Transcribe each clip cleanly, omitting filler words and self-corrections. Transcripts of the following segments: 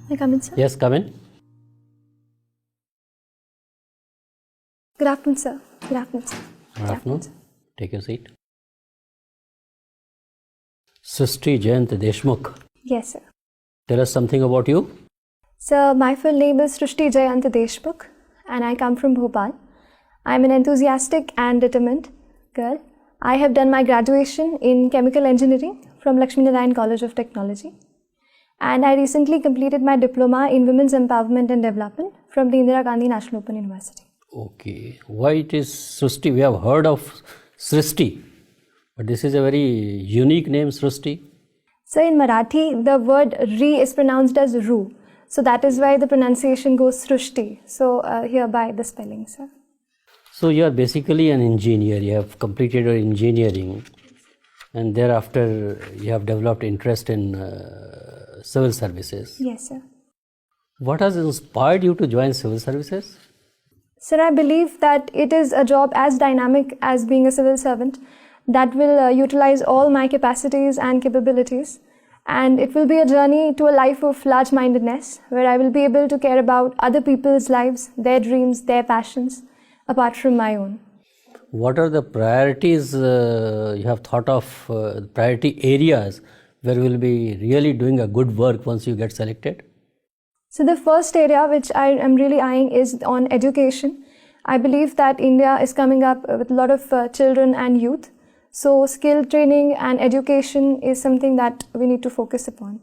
May I come in, sir? Yes, come in. Good afternoon, sir. Good afternoon, sir. Good afternoon. Take your seat. Srishti Jayant Deshmukh. Yes, sir. Tell us something about you. Sir, my full name is Srishti Jayant Deshmukh and I come from Bhopal. I am an enthusiastic and determined girl. I have done my graduation in chemical engineering from Lakshmi Narayan College of Technology. And I recently completed my diploma in Women's Empowerment and Development from the Indira Gandhi National Open University. Okay. Why it is Srishti? We have heard of Srishti, but this is a very unique name, Srishti. So in Marathi, the word Ri is pronounced as Ru. So that is why the pronunciation goes Srishti. So hereby the spelling, sir. So you are basically an engineer. You have completed your engineering and thereafter you have developed interest in civil services. Yes, sir. What has inspired you to join civil services? Sir, I believe that it is a job as dynamic as being a civil servant that will utilize all my capacities and capabilities. And it will be a journey to a life of large-mindedness where I will be able to care about other people's lives, their dreams, their passions, apart from my own. What are the priorities you have thought of, priority areas where you will be really doing a good work once you get selected? So the first area which I am really eyeing is on education. I believe that India is coming up with a lot of children and youth. So skill training and education is something that we need to focus upon.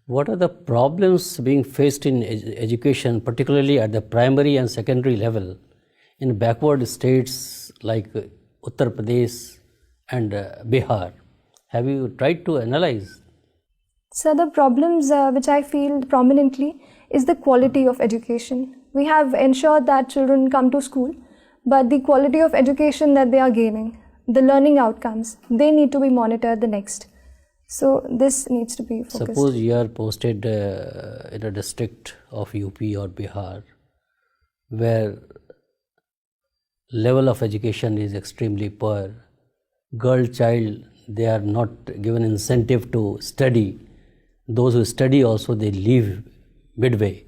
What are the problems being faced in education, particularly at the primary and secondary level, in backward states like Uttar Pradesh and Bihar? Have you tried to analyze? So the problems which I feel prominently is the quality of education. We have ensured that children come to school, but the quality of education that they are gaining, the learning outcomes, they need to be monitored the next. So this needs to be focused. Suppose you are posted in a district of UP or Bihar where level of education is extremely poor. Girl child, they are not given incentive to study. Those who study also, they leave midway.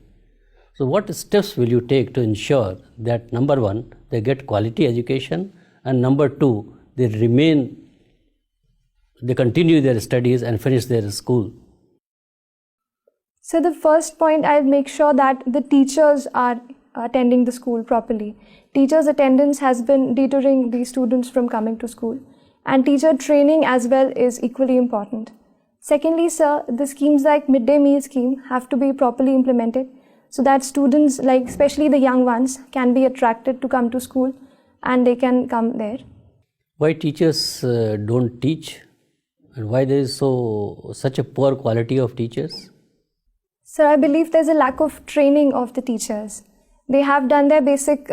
So what steps will you take to ensure that number one, they get quality education, and number two, they continue their studies and finish their school? So the first point, I'll make sure that the teachers are attending the school properly. Teachers' attendance has been deterring the students from coming to school. And teacher training as well is equally important. Secondly, sir, the schemes like midday meal scheme have to be properly implemented so that students, like especially the young ones, can be attracted to come to school and they can come there. Why teachers don't teach, and why there is such a poor quality of teachers? Sir, I believe there's a lack of training of the teachers. They have done their basic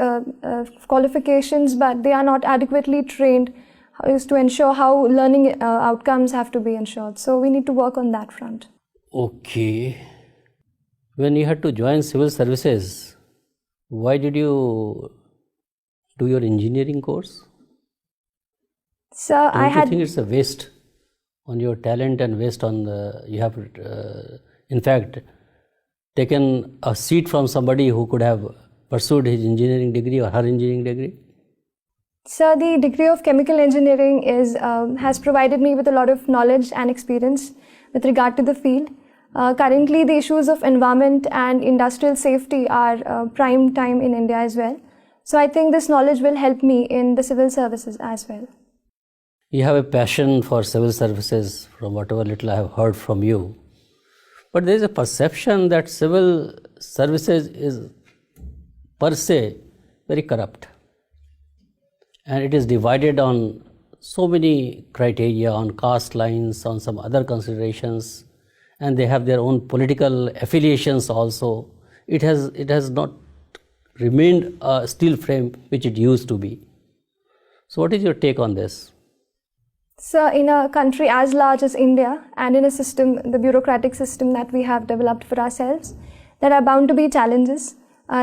qualifications, but they are not adequately trained is to ensure how learning outcomes have to be ensured. So we need to work on that front. Okay. When you had to join civil services, why did you do your engineering course? Sir, Don't you think it's a waste on your talent and waste on you have in fact taken a seat from somebody who could have pursued his engineering degree or her engineering degree? Sir, the degree of chemical engineering has provided me with a lot of knowledge and experience with regard to the field. Currently, the issues of environment and industrial safety are prime time in India as well. So I think this knowledge will help me in the civil services as well. You have a passion for civil services from whatever little I have heard from you. But there is a perception that civil services is per se very corrupt. And it is divided on so many criteria, on caste lines, on some other considerations, and they have their own political affiliations also. It has not remained a steel frame which it used to be. So what is your take on this? Sir, in a country as large as India and in a system, the bureaucratic system that we have developed for ourselves, there are bound to be challenges.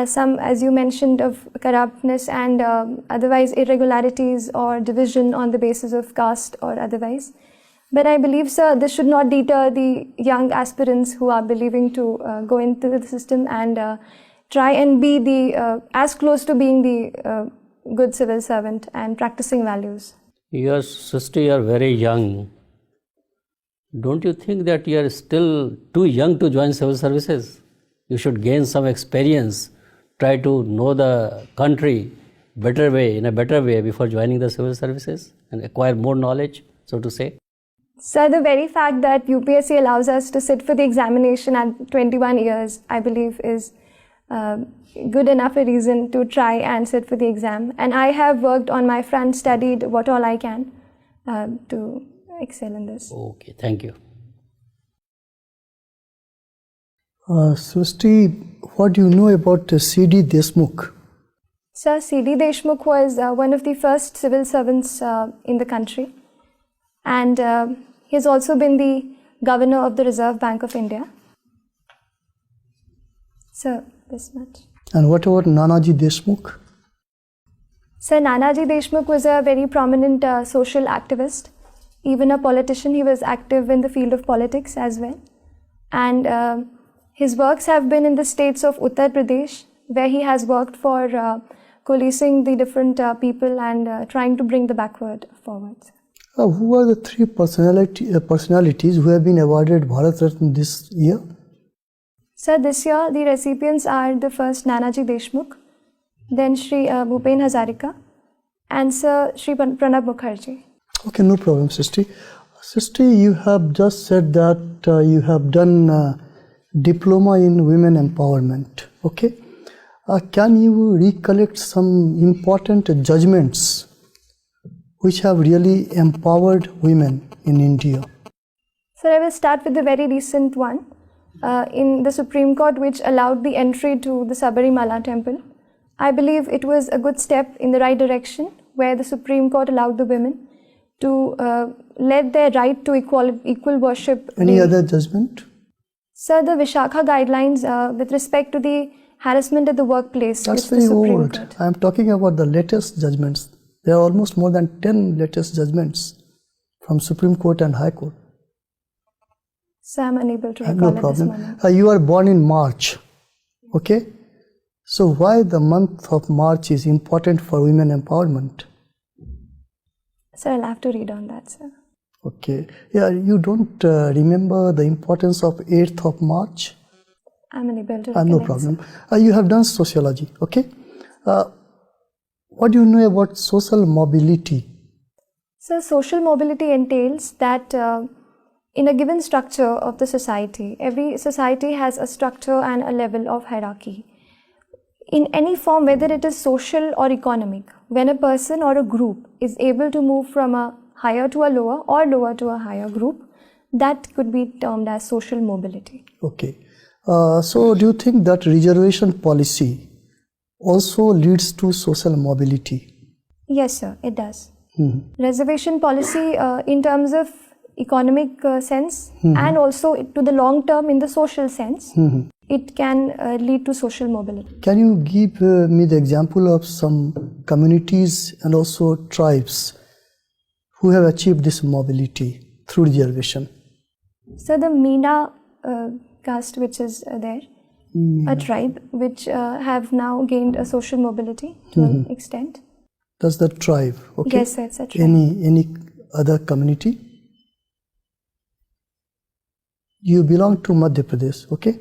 Some, as you mentioned, of corruptness and otherwise irregularities or division on the basis of caste or otherwise. But I believe, sir, this should not deter the young aspirants who are believing to go into the system and try and be as close to being the good civil servant and practicing values. Your sister, you are very young. Don't you think that you are still too young to join civil services? You should gain some experience, try to know the country in a better way before joining the civil services and acquire more knowledge, so to say. Sir, the very fact that UPSC allows us to sit for the examination at 21 years, I believe, is good enough a reason to try and sit for the exam. And I have worked on my front, studied what all I can to excel in this. Okay, thank you. Srishti, what do you know about C.D. Deshmukh? Sir, C.D. Deshmukh was one of the first civil servants in the country. And he has also been the governor of the Reserve Bank of India. So, this much. And what about Nanaji Deshmukh? Sir, Nanaji Deshmukh was a very prominent social activist. Even a politician, he was active in the field of politics as well. And his works have been in the states of Uttar Pradesh, where he has worked for coalescing the different people and trying to bring the backward forward. Who are the three personalities who have been awarded Bharat Ratna this year? Sir, this year the recipients are the first Nanaji Deshmukh, then Shri Bhupen Hazarika, and Sir Shri Pranab Mukherjee. Okay, no problem, Srishti. Srishti, you have just said that you have done diploma in women empowerment. Okay, can you recollect some important judgments which have really empowered women in India? Sir, I will start with the very recent one in the Supreme Court, which allowed the entry to the Sabarimala temple. I believe it was a good step in the right direction, where the Supreme Court allowed the women to let their right to equal worship. Any other judgment? Sir, the Vishakha guidelines with respect to the harassment at the workplace. That's which very the Supreme old. Court. I am talking about the latest judgments. There are almost more than 10 latest judgments from Supreme Court and High Court. So I am unable to recall No at this problem. moment. You are born in March. Okay? So why the month of March is important for women empowerment? Sir, I'll have to read on that, sir. Okay. Yeah, you don't remember the importance of 8th of March? I'm unable to No recollect, problem. You have done sociology. Okay? What do you know about social mobility? So social mobility entails that in a given structure of the society, every society has a structure and a level of hierarchy. In any form, whether it is social or economic, when a person or a group is able to move from a higher to a lower or lower to a higher group, that could be termed as social mobility. Okay. So do you think that reservation policy also leads to social mobility? Yes, sir, it does. Reservation policy in terms of economic sense and also to the long term in the social sense, it can lead to social mobility. Can you give me the example of some communities and also tribes who have achieved this mobility through reservation? So the Meena caste, which is there, a tribe which have now gained a social mobility to an extent. That's the tribe, okay? Yes, that's a tribe. Any other community? You belong to Madhya Pradesh, okay?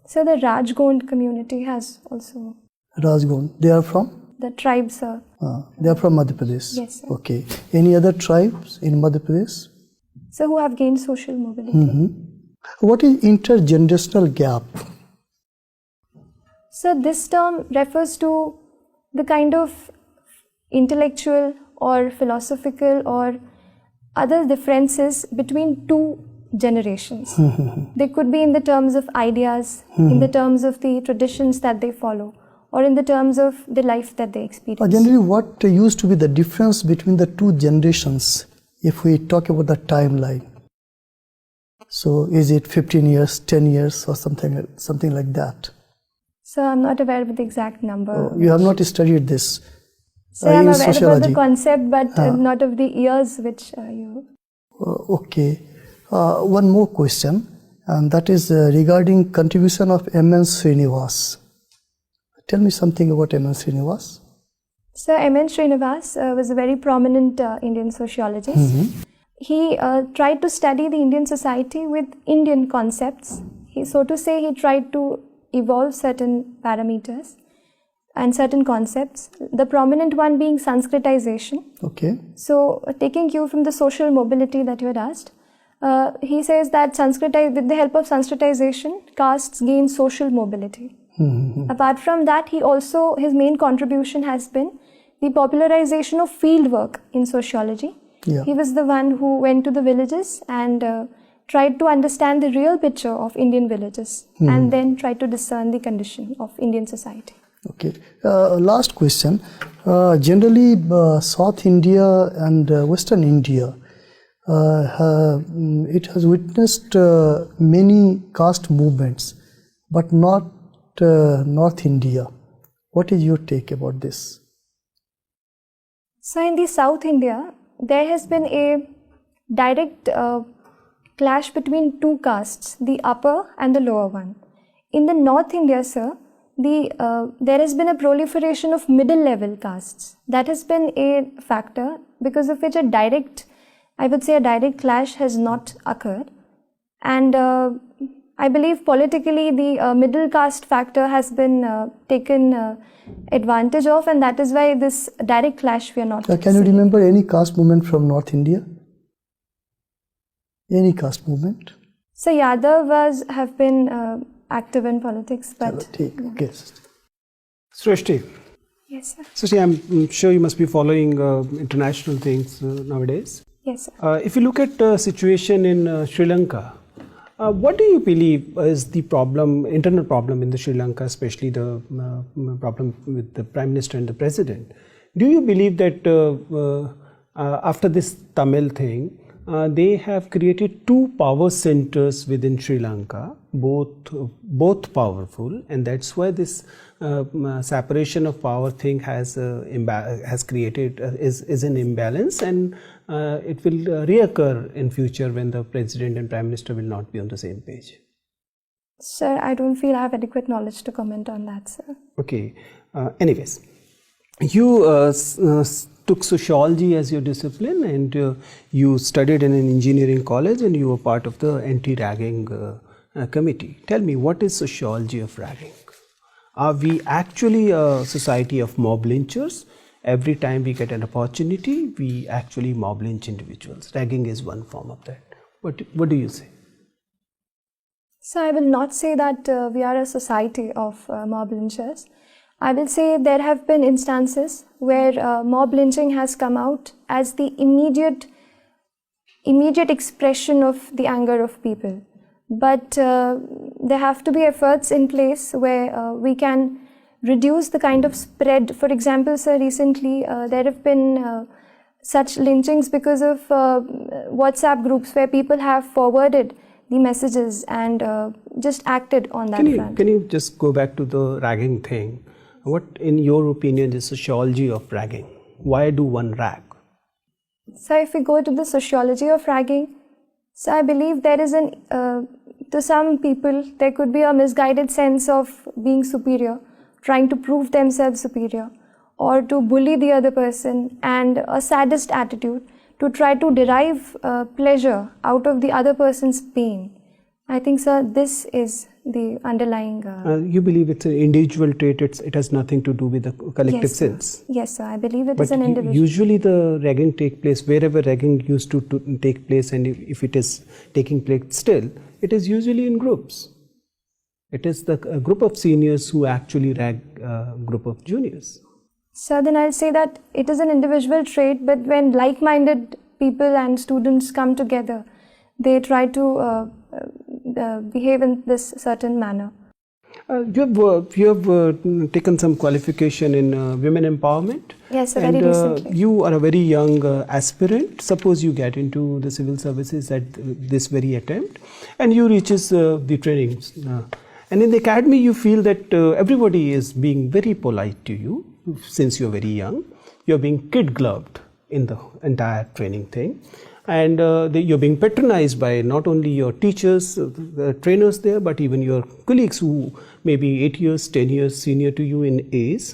So the Rajgond community has also Rajgond. They are from? the tribes. They are from Madhya Pradesh. Yes, sir. Okay. Any other tribes in Madhya Pradesh? So who have gained social mobility. What is intergenerational gap? So this term refers to the kind of intellectual or philosophical or other differences between two generations. They could be in the terms of ideas, in the terms of the traditions that they follow, or in the terms of the life that they experience. Generally, what used to be the difference between the two generations if we talk about the timeline? So is it 15 years, 10 years or something like that? So I'm not aware of the exact number. You have not studied this So I'm in aware about sociology? the concept, but not of the years which you... Okay. One more question, and that is regarding contribution of M.N. Srinivas. Tell me something about M.N. Srinivas. So M.N. Srinivas was a very prominent Indian sociologist. He tried to study the Indian society with Indian concepts. So to say, he tried to evolve certain parameters and certain concepts, the prominent one being Sanskritization. Okay. So taking cue from the social mobility that you had asked, he says that with the help of Sanskritization, castes gain social mobility. Apart from that, his main contribution has been the popularization of field work in sociology. Yeah. He was the one who went to the villages and tried to understand the real picture of Indian villages and then tried to discern the condition of Indian society. Okay. Last question. Generally, South India and Western India, it has witnessed many caste movements, but not North India. What is your take about this? So in the South India, there has been a direct clash between two castes, the upper and the lower one. In the North India, sir, there has been a proliferation of middle level castes. That has been a factor because of which a direct clash has not occurred. And I believe politically the middle caste factor has been taken advantage of, and that is why this direct clash we are not Can you remember any caste movement from North India? Any caste movement? So Yadav have been active in politics, but Okay. Srishti. yes, sir. Srishti, I'm sure you must be following international things nowadays. Yes, sir. If you look at the situation in Sri Lanka, what do you believe is the internal problem in the Sri Lanka, especially the problem with the Prime Minister and the President? Do you believe that after this Tamil thing, they have created two power centers within Sri Lanka, both powerful, and that's why this separation of power thing has created is an imbalance, and it will reoccur in future when the President and Prime Minister will not be on the same page. Sir, I don't feel I have adequate knowledge to comment on that, sir. Okay. Anyways, you took sociology as your discipline, and you studied in an engineering college, and you were part of the anti-ragging committee. Tell me, what is sociology of ragging? Are we actually a society of mob lynchers? Every time we get an opportunity, we actually mob lynch individuals. Ragging is one form of that. What do you say? So I will not say that we are a society of mob lynchers. I will say there have been instances where mob lynching has come out as the immediate expression of the anger of people. But there have to be efforts in place where we can reduce the kind of spread. For example, sir, recently there have been such lynchings because of WhatsApp groups where people have forwarded the messages and just acted on that front. Can you just go back to the ragging thing? What, in your opinion, is sociology of ragging? Why do one rag? So if we go to the sociology of ragging, so I believe there is to some people, there could be a misguided sense of being superior, trying to prove themselves superior, or to bully the other person, and a sadist attitude to try to derive pleasure out of the other person's pain. I think, sir, this is the underlying... you believe it's an individual trait, it has nothing to do with the collective sense? Yes, sir, I believe it is an individual. Usually the ragging take place, wherever ragging used to take place, and if it is taking place still, it is usually in groups. It is a group of seniors who actually rag a group of juniors. So then I'll say that it is an individual trait, but when like-minded people and students come together, they try to behave in this certain manner. You have taken some qualification in women empowerment. Yes, sir, very recently. You are a very young aspirant. Suppose you get into the civil services at this very attempt, and you reaches the trainings. And in the academy, you feel that everybody is being very polite to you since you're very young. You're being kid-gloved in the entire training thing. and you're being patronized by not only your teachers, the trainers there, but even your colleagues who may be 8 years, 10 years senior to you in age.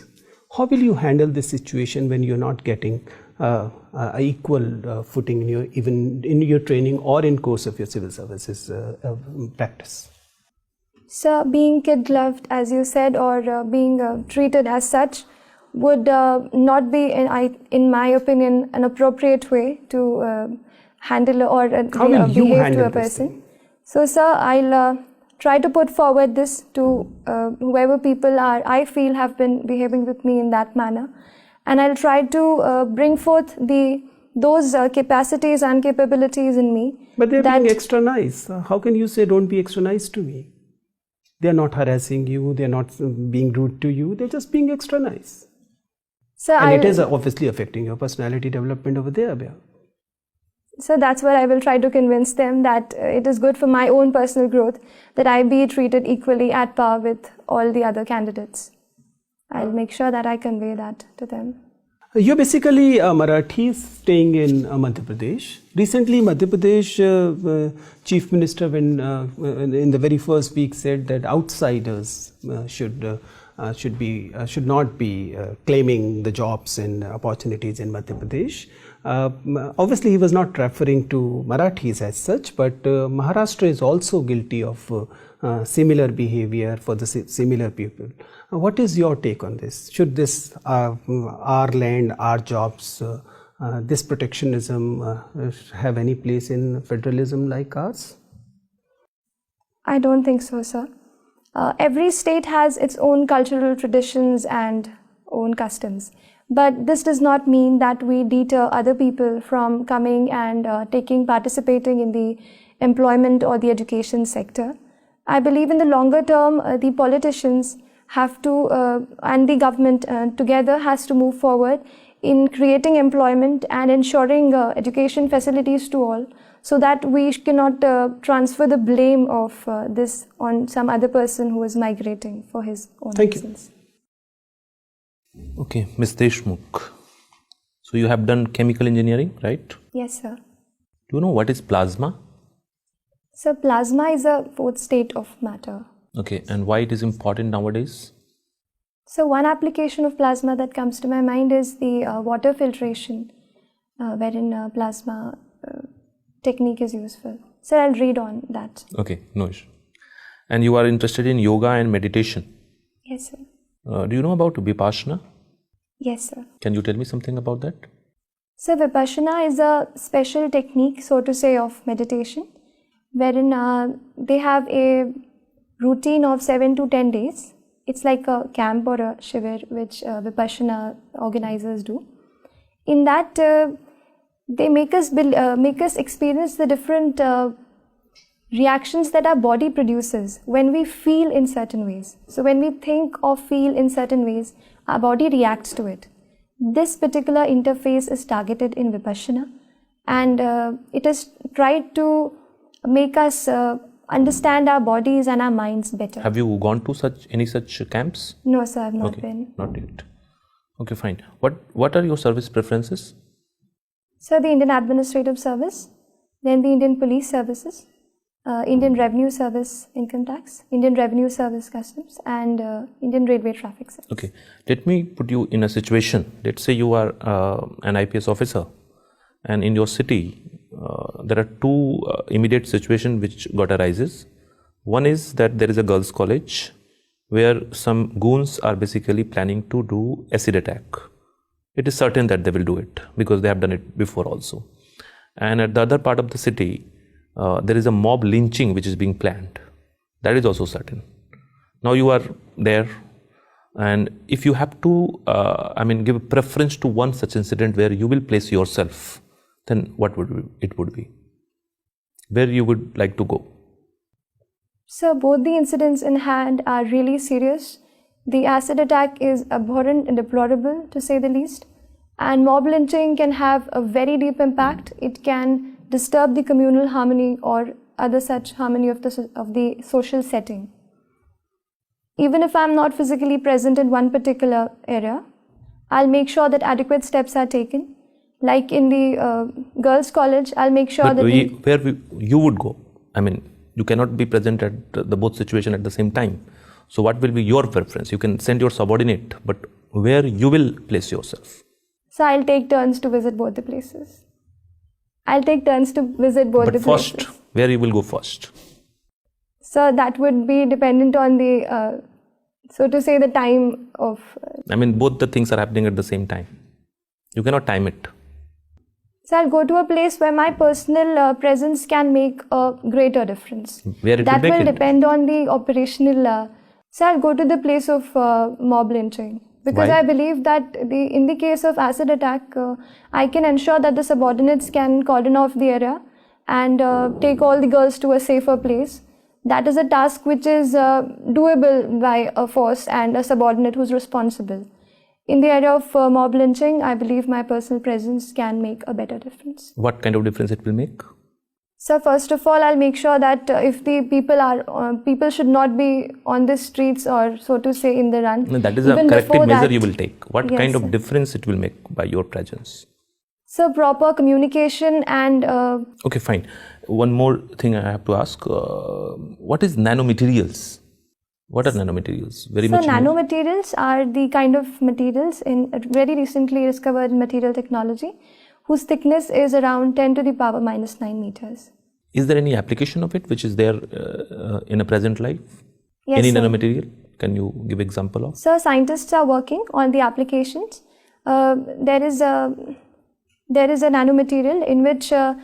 How will you handle this situation when you're not getting a equal footing even in your training or in course of your civil services practice? So being kid-gloved, as you said, or being treated as such would not be, in my opinion, an appropriate way to handle or behave to a person. So, sir, I'll try to put forward this to whoever people I feel have been behaving with me in that manner, and I'll try to bring forth those capacities and capabilities in me. But they're being extra nice. How can you say don't be extra nice to me? They're not harassing you, they're not being rude to you, they're just being extra nice. So and it is obviously affecting your personality development over there, Abhay. So that's what I will try to convince them, that it is good for my own personal growth that I be treated equally at par with all the other candidates. I'll make sure that I convey that to them. You're basically a Marathi staying in Madhya Pradesh. Recently, Madhya Pradesh Chief Minister, when in the very first week, said that outsiders should not be claiming the jobs and opportunities in Madhya Pradesh. Obviously, he was not referring to Marathis as such, but Maharashtra is also guilty of similar behavior for the similar people. What is your take on this? Should this our land, our jobs, this protectionism have any place in federalism like ours? I don't think so, sir. Every state has its own cultural traditions and own customs. But this does not mean that we deter other people from coming and participating in the employment or the education sector. I believe in the longer term, the politicians have to, and the government together has to move forward in creating employment and ensuring education facilities to all, so that we cannot transfer the blame of this on some other person who is migrating for his own reasons. Okay, Ms. Deshmukh. So you have done chemical engineering, right? Yes, sir. Do you know what is plasma? So plasma is a fourth state of matter. Okay, and why it is important nowadays? So one application of plasma that comes to my mind is the water filtration, wherein plasma technique is useful. So I'll read on that. Okay, no issue. And you are interested in yoga and meditation? Yes, sir. Do you know about Vipassana? Yes, sir. Can you tell me something about that? So Vipassana is a special technique, so to say, of meditation, wherein they have a routine of 7 to 10 days. It's like a camp or a shivir which Vipassana organizers do. In that, they make us experience the different reactions that our body produces when we feel in certain ways. So when we think or feel in certain ways, our body reacts to it. This particular interface is targeted in Vipassana, and it is tried to make us understand our bodies and our minds better. Have you gone to any such camps? No, sir, I have not been. Not yet. Okay, fine. What are your service preferences? So the Indian Administrative Service, then the Indian Police Services, Indian Revenue Service Income Tax, Indian Revenue Service Customs, and Indian Railway Traffic Service. Okay, let me put you in a situation. Let's say you are an IPS officer, and in your city there are two immediate situations which arises. One is that there is a girls' college where some goons are basically planning to do acid attack. It is certain that they will do it because they have done it before also. And at the other part of the city, there is a mob lynching which is being planned. That is also certain. Now you are there, and if you have to, give preference to one such incident where you will place yourself, then what would it be? Where you would like to go? So both the incidents in hand are really serious. The acid attack is abhorrent and deplorable, to say the least. And mob lynching can have a very deep impact. It can disturb the communal harmony or other such harmony of the social setting. Even if I'm not physically present in one particular area, I'll make sure that adequate steps are taken Like in the girls' college, I'll make sure But that you would go. I mean, you cannot be present at the both situation at the same time. So what will be your preference? You can send your subordinate, but where you will place yourself? so I'll take turns to visit both the places. I'll take turns to visit both But the first, places. where you will go first? So that would be dependent on the, so to say, the time of. I mean, both the things are happening at the same time. You cannot time it. So I'll go to a place where my personal presence can make a greater difference. Where it That will make will it? depend on the operational. So I'll go to the place of mob lynching because Why? I believe that in the case of acid attack, I can ensure that the subordinates can cordon off the area and take all the girls to a safer place. That is a task which is doable by a force and a subordinate who's responsible. In the area of mob lynching, I believe my personal presence can make a better difference. What kind of difference it will make? So first of all, I'll make sure that if the people should not be on the streets or so to say in the run. No, that is a Even corrective before measure that- you will take. What Yes, kind sir. of difference it will make by your presence? So proper communication and Okay, fine. One more thing I have to ask. What is nanomaterials? What are nanomaterials? Very so much new. nanomaterials are the kind of materials in very recently discovered material technology whose thickness is around 10 to the power minus 9 meters. Is there any application of it which is there in a present life? Yes, Any sir. nanomaterial? Can you give example of? So scientists are working on the applications. There is a nanomaterial in which a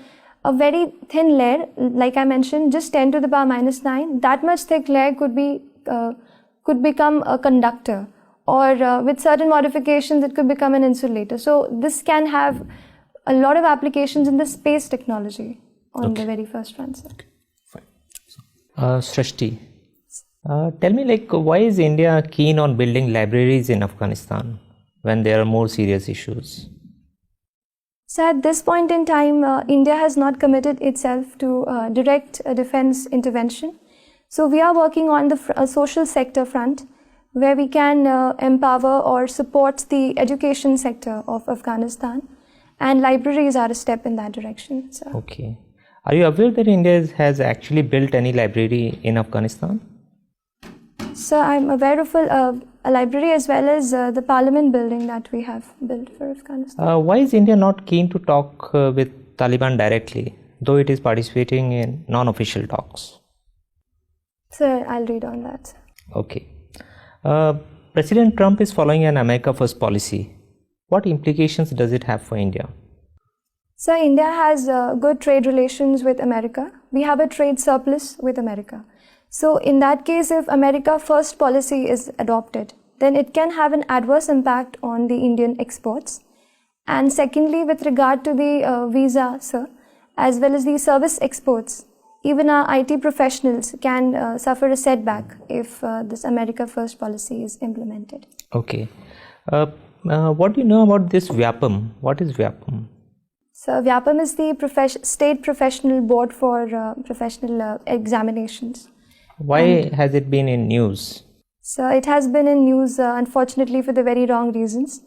very thin layer, like I mentioned, just 10 to the power minus 9, that much thick layer could become a conductor, or with certain modifications it could become an insulator. So this can have a lot of applications in the space technology on the very first transfer. Fine. Srishti, tell me, like, why is India keen on building libraries in Afghanistan when there are more serious issues? So at this point in time, India has not committed itself to direct defense intervention. So we are working on the social sector front, where we can empower or support the education sector of Afghanistan, and libraries are a step in that direction. So. Okay. Are you aware that India has actually built any library in Afghanistan? So I'm aware of a library as well as the parliament building that we have built for Afghanistan. Why is India not keen to talk with Taliban directly, though it is participating in non-official talks? So I'll read on that. Okay. President Trump is following an America First policy. What implications does it have for India? So India has good trade relations with America. We have a trade surplus with America. So in that case, if America First policy is adopted, then it can have an adverse impact on the Indian exports. And secondly, with regard to the visa, sir, as well as the service exports, even our IT professionals can suffer a setback if this America First policy is implemented. Okay. What do you know about this VYAPM? What is VYAPM? So VYAPM is the State Professional Board for Professional Examinations. Why has it been in news? So it has been in news, unfortunately, for the very wrong reasons,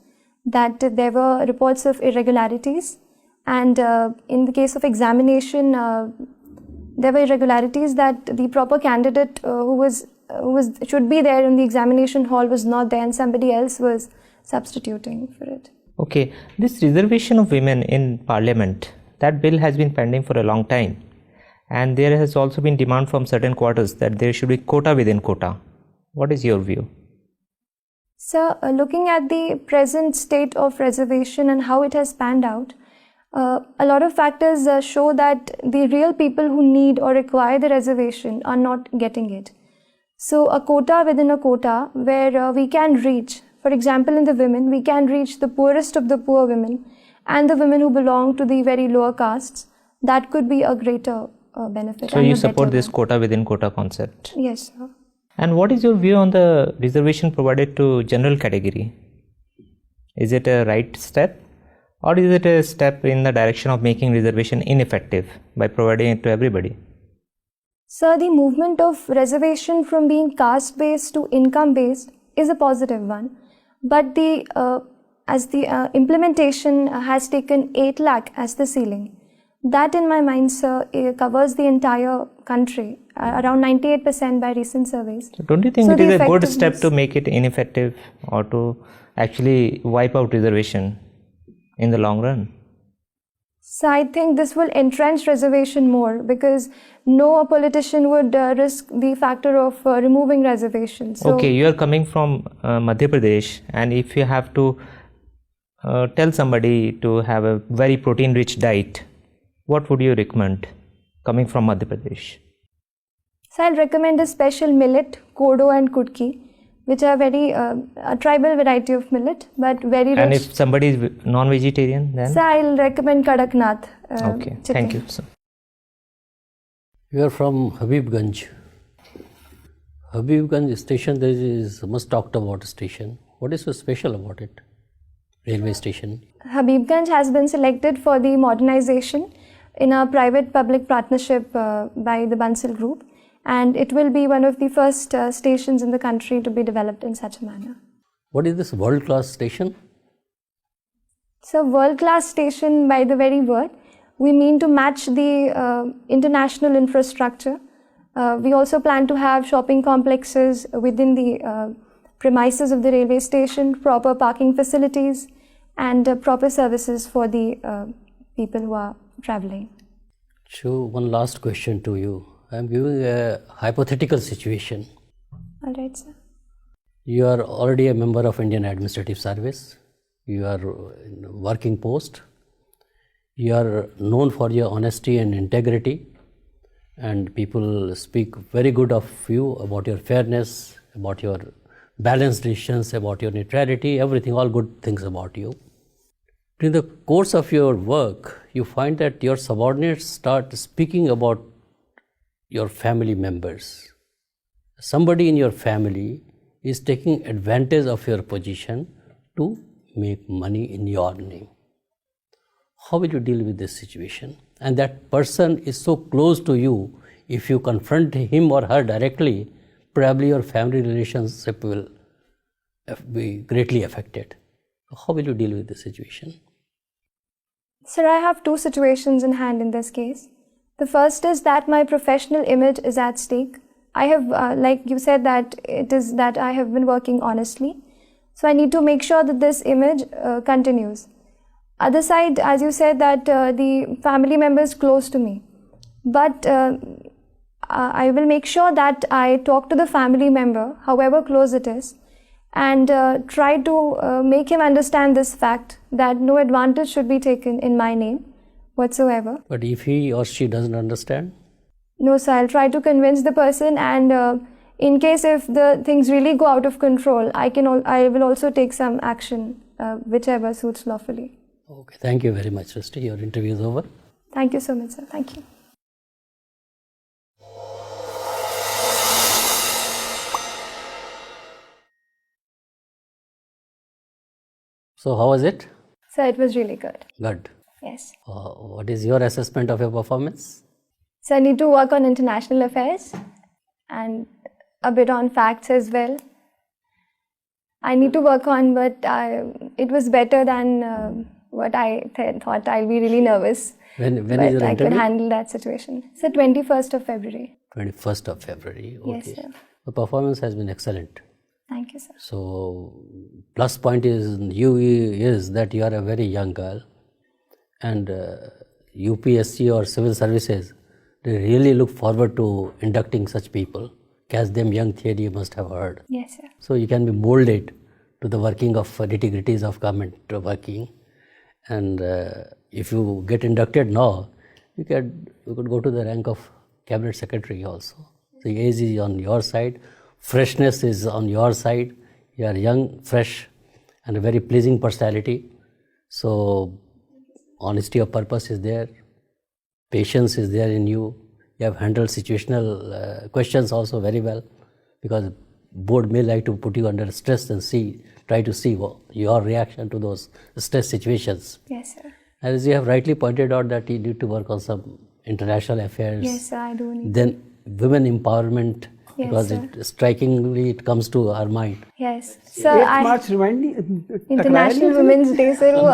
that there were reports of irregularities, and in the case of examination, there were irregularities that the proper candidate who should be there in the examination hall was not there, and somebody else was substituting for it. Okay, this reservation of women in parliament, that bill has been pending for a long time, and there has also been demand from certain quarters that there should be quota within quota. What is your view? So looking at the present state of reservation and how it has panned out, a lot of factors show that the real people who need or require the reservation are not getting it. So a quota within a quota where we can reach, for example, in the women, we can reach the poorest of the poor women and the women who belong to the very lower castes. That could be a greater benefit. So and you a support better this one. quota within quota concept? Yes, sir. And what is your view on the reservation provided to general category? Is it a right step, or is it a step in the direction of making reservation ineffective by providing it to everybody? So the movement of reservation from being caste-based to income-based is a positive one. But the as the implementation has taken 8 lakh as the ceiling. That in my mind, sir, covers the entire country, around 98% by recent surveys. So don't you think So it the is a good step effectiveness- to make it ineffective or to actually wipe out reservation in the long run? So I think this will entrench reservation more, because no politician would risk the factor of removing reservations. So Okay, you are coming from Madhya Pradesh, and if you have to tell somebody to have a very protein rich diet, what would you recommend coming from Madhya Pradesh? So I'll recommend a special millet, kodo and kudki, which are very a tribal variety of millet, but very rich. And if somebody is non-vegetarian, then? So I'll recommend Kadaknath. Okay, chicken. thank you. So, You are from Habibganj. Habibganj station, there is much talked about station. What is so special about it? Railway station. Habibganj has been selected for the modernization in a private-public partnership by the Bansal Group, and it will be one of the first stations in the country to be developed in such a manner. What is this world-class station? So, world-class station, by the very word, we mean to match the international infrastructure. We also plan to have shopping complexes within the premises of the railway station, proper parking facilities, and proper services for the people who are traveling. So, one last question to you. I am giving a hypothetical situation. All right, sir. You are already a member of Indian Administrative Service. You are in a working post. You are known for your honesty and integrity, and people speak very good of you, about your fairness, about your balanced decisions, about your neutrality, everything, all good things about you. In the course of your work, you find that your subordinates start speaking about your family members. Somebody in your family is taking advantage of your position to make money in your name. How will you deal with this situation? And that person is so close to you, if you confront him or her directly, probably your family relationship will be greatly affected. How will you deal with this situation? Sir, I have two situations in hand in this case. The first is that my professional image is at stake. I have, like you said, that it is that I have been working honestly. So I need to make sure that this image continues. Other side, as you said, that the family member is close to me. But I will make sure that I talk to the family member, however close it is, and try to make him understand this fact that no advantage should be taken in my name whatsoever. But if he or she doesn't understand? No, sir, I'll try to convince the person, and in case if the things really go out of control, I will also take some action, whichever suits lawfully. Okay, thank you very much, Srishti. Your interview is over. Thank you so much, sir. Thank you. So, how was it? Sir, it was really good. Good. Yes. What is your assessment of your performance? So I need to work on international affairs and a bit on facts as well. I need to work on, but it was better than what I thought. I'll be really nervous. When but is your I interview? could handle that situation. So 21st of February. 21st of February. Okay. Yes, sir. The performance has been excellent. Thank you, sir. So, plus point is that you are a very young girl, and UPSC or civil services, they really look forward to inducting such people. Catch them young theory you must have heard. Yes, sir. So you can be molded to the working of nitty-gritties of government working, and if you get inducted now, you could go to the rank of cabinet secretary also. The age is on your side, freshness is on your side. You are young, fresh, and a very pleasing personality. So honesty of purpose is there, patience is there in you. You have handled situational questions also very well, because board may like to put you under stress and try to see your reaction to those stress situations. Yes, sir. As you have rightly pointed out that you need to work on some international affairs. Yes, sir, I do need. Then women empowerment Yes, because sir. strikingly it comes to our mind. Yes. Sir, 8th I March remind me. International women's day से वो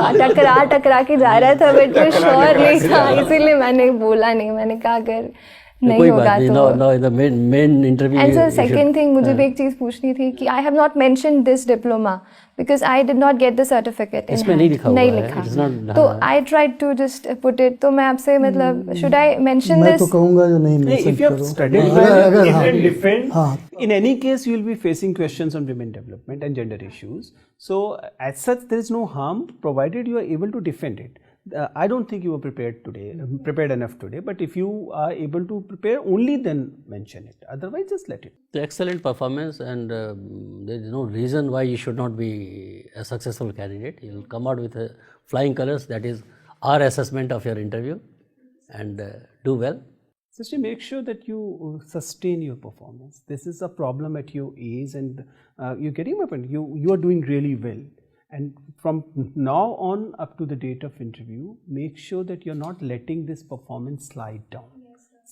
टकरा के जा रहा था, but वो sure नहीं था, इसीलिए मैंने बोला नहीं. मैंने कहा अगर नहीं कोई होगा बात नहीं. तो. No, in the main interview. And sir you should- second thing, मुझे भी एक चीज पूछनी थी कि I have not mentioned this diploma because I did not get the certificate. इसमें नहीं लिखा हुआ नहीं है. लिखा. It is not- तो हाँ. I tried to just put it. तो मैं आपसे मतलब शुड आई मेंशन मैं तो दिस? कहूँगा जो नहीं Hey, mention if you have करो. studied अगर well हाँ, and defend, हाँ. in any case you will be facing questions on women development and gender issues. So as such, there is no harm provided you are able to defend it. I don't think you were prepared enough today. But if you are able to prepare, only then mention it. Otherwise, just let it. The excellent performance, and there is no reason why you should not be a successful candidate. You will come out with flying colors. That is our assessment of your interview, and do well. Sister, make sure that you sustain your performance. This is a problem at your age, and you're getting my point. You are doing really well. And from now on up to the date of interview, make sure that you're not letting this performance slide down.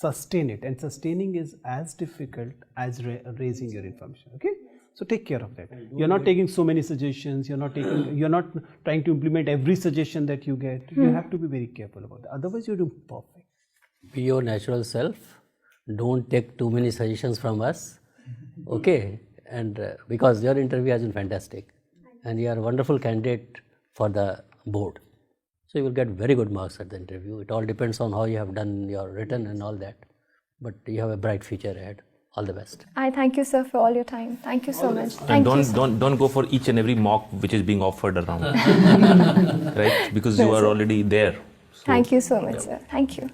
Sustain it, and sustaining is as difficult as raising your information. Okay, so take care of that. You're not taking so many suggestions. You're not trying to implement every suggestion that you get. You have to be very careful about that. Otherwise, you're doing perfect. Be your natural self. Don't take too many suggestions from us. Okay, and because your interview has been fantastic, and you are a wonderful candidate for the board. So you will get very good marks at the interview. It all depends on how you have done your written and all that. But you have a bright future ahead. All the best. I thank you, sir, for all your time. Thank you so much. And Thank you, sir. don't go for each and every mock which is being offered around, right? Because you are already there. So, Thank you so much, sir. Thank you.